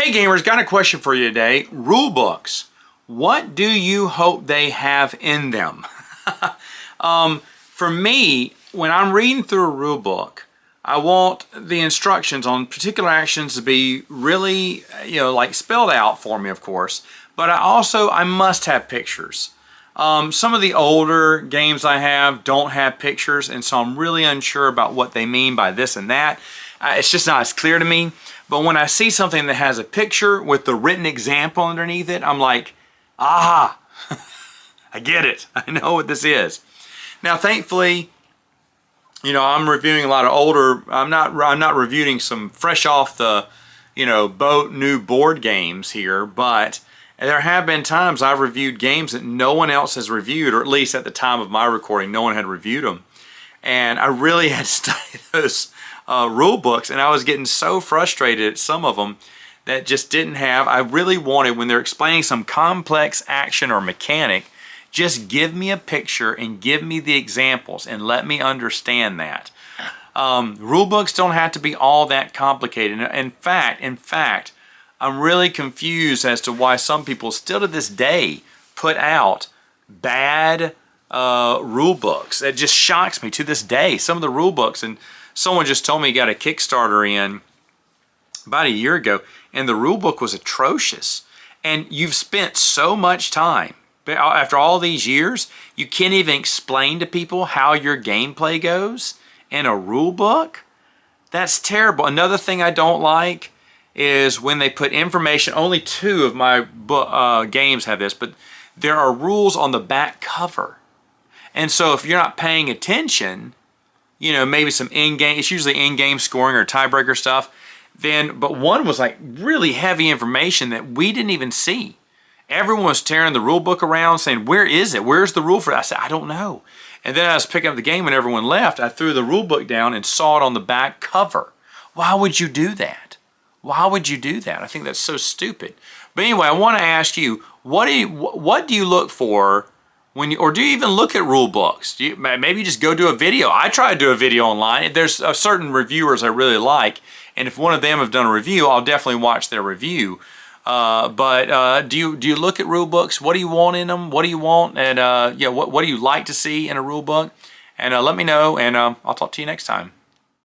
Hey gamers, got a question for you today. Rule books. What do you hope they have in them? For me, when I'm reading through a rule book, I want the instructions on particular actions to be really, like spelled out for me, of course. But I must have pictures. Some of the older games I have don't have pictures, and so I'm really unsure about what they mean by this and that. It's just not as clear to me. But when I see something that has a picture with the written example underneath it, I'm like, aha, I get it. I know what this is. Now, thankfully, I'm reviewing a lot of older. I'm not reviewing some fresh off the, boat new board games here, but there have been times I've reviewed games that no one else has reviewed, or at least at the time of my recording, no one had reviewed them. And I really had to study those rule books, and I was getting so frustrated at some of them that just didn't have. I really wanted, when they're explaining some complex action or mechanic, just give me a picture and give me the examples and let me understand that. Rule books don't have to be all that complicated. In fact, I'm really confused as to why some people still to this day put out bad rule books. It just shocks me to this day. Some of the rule books, and someone just told me he got a Kickstarter in about a year ago, and the rule book was atrocious. And you've spent so much time, after all these years, you can't even explain to people how your gameplay goes in a rule book? That's terrible. Another thing I don't like is when they put information. Only 2 of my games have this, but there are rules on the back cover. And so if you're not paying attention, maybe some in-game, it's usually in-game scoring or tiebreaker stuff, but one was like really heavy information that we didn't even see. Everyone was tearing the rule book around saying, where is it? Where's the rule for it? I said, I don't know. And then I was picking up the game when everyone left. I threw the rule book down and saw it on the back cover. Why would you do that? Why would you do that? I think that's so stupid. But anyway, I want to ask you, what do you look for when or do you even look at rule books? Maybe you just go do a video. I try to do a video online. There's certain reviewers I really like, and if one of them have done a review, I'll definitely watch their review. But do you look at rule books? What do you want in them? What do you want? And what do you like to see in a rule book? And let me know, and I'll talk to you next time.